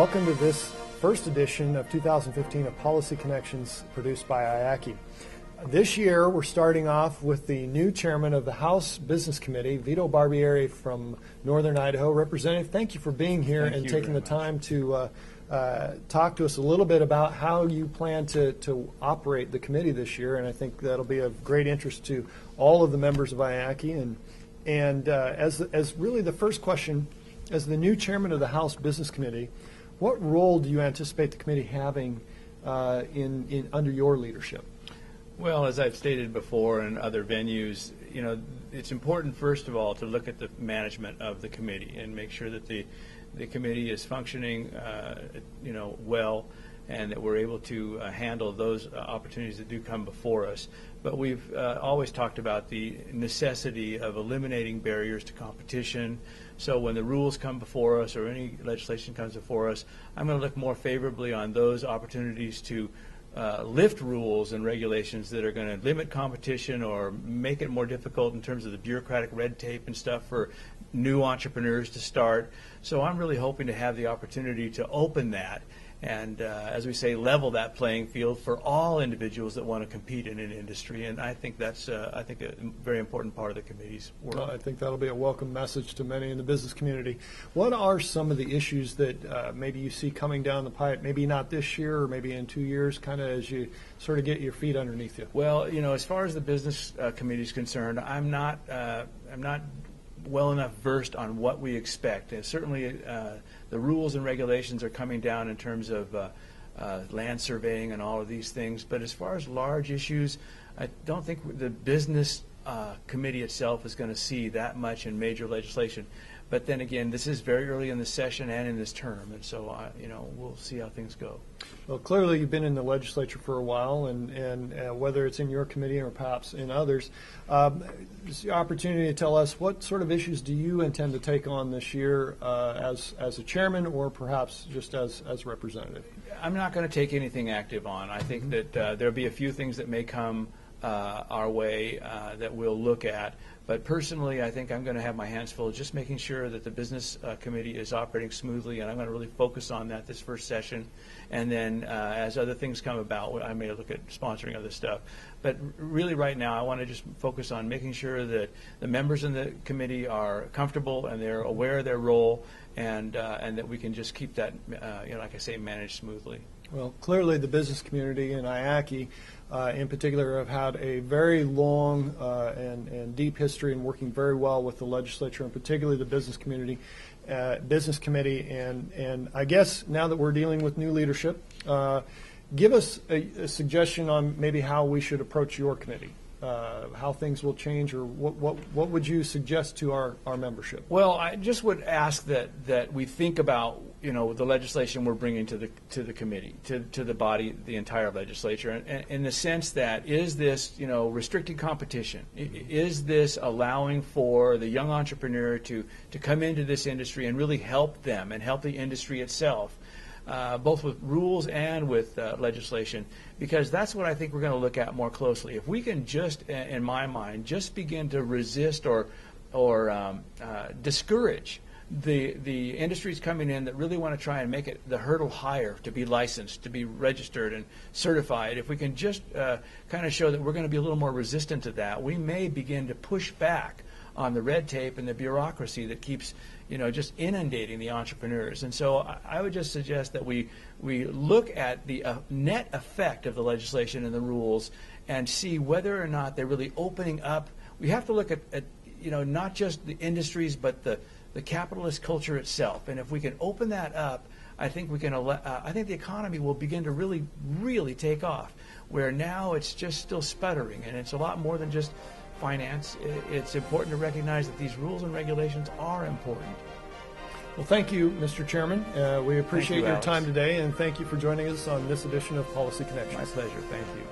Welcome to this first edition of 2015 of Policy Connections produced by IACI. This year we're starting off with the new chairman of the House Business Committee, Vito Barbieri from Northern Idaho. Representative, thank you for being here and taking the time to talk to us a little bit about how you plan to operate the committee this year, and I think that'll be of great interest to all of the members of IACI. And as really the first question, as the new chairman of the House Business Committee, what role do you anticipate the committee having under your leadership? Well, as I've stated before in other venues, you know, it's important first of all to look at the management of the committee and make sure that the committee is functioning, well, and that we're able to handle those opportunities that do come before us. But we've always talked about the necessity of eliminating barriers to competition. So when the rules come before us or any legislation comes before us, I'm going to look more favorably on those opportunities to lift rules and regulations that are going to limit competition or make it more difficult in terms of the bureaucratic red tape and stuff for new entrepreneurs to start. So I'm really hoping to have the opportunity to open that and, as we say, level that playing field for all individuals that want to compete in an industry. And I think that's, a very important part of the committee's work. Well, I think that'll be a welcome message to many in the business community. What are some of the issues that maybe you see coming down the pipe, maybe not this year or maybe in 2 years, kind of as you sort of get your feet underneath you? Well, you know, as far as the business committee is concerned, I'm not well enough versed on what we expect. And certainly the rules and regulations are coming down in terms of land surveying and all of these things. But as far as large issues, I don't think the business committee itself is going to see that much in major legislation. But then again, this is very early in the session and in this term, and so we'll see how things go. Well, clearly you've been in the legislature for a while, and whether it's in your committee or perhaps in others, it's the opportunity to tell us what sort of issues do you intend to take on this year as a chairman or perhaps just as a representative? I'm not going to take anything active on. I think that there'll be a few things that may come our way that we'll look at. But personally, I think I'm going to have my hands full just making sure that the business committee is operating smoothly, and I'm going to really focus on that this first session. And then as other things come about, I may look at sponsoring other stuff. But really right now, I want to just focus on making sure that the members in the committee are comfortable and they're aware of their role, and that we can just keep that, like I say, managed smoothly. Well, clearly the business community and IACI in particular have had a very long and deep history in working very well with the legislature, and particularly the business community, business committee. And I guess now that we're dealing with new leadership, give us a suggestion on maybe how we should approach your committee. How things will change, or what would you suggest to our membership? Well, I just would ask that we think about the legislation we're bringing to the committee, to the body, the entire legislature, and in the sense that, is this restricting competition? Is this allowing for the young entrepreneur to come into this industry and really help them and help the industry itself? Both with rules and with legislation, because that's what I think we're going to look at more closely. If we can just, in my mind, just begin to resist or discourage the industries coming in that really want to try and make it the hurdle higher to be licensed, to be registered and certified, if we can just kind of show that we're going to be a little more resistant to that, we may begin to push back on the red tape and the bureaucracy that keeps just inundating the entrepreneurs. And so I would just suggest that we look at the net effect of the legislation and the rules and see whether or not they're really opening up. We have to look at not just the industries, but the capitalist culture itself. And if we can open that up, I think we can. I think the economy will begin to really, really take off. Where now it's just still sputtering, and it's a lot more than just finance. It's important to recognize that these rules and regulations are important. Well, thank you, Mr. Chairman. We appreciate your Alex. time today, and thank you for joining us on this edition of Policy Connections. My pleasure. Thank you.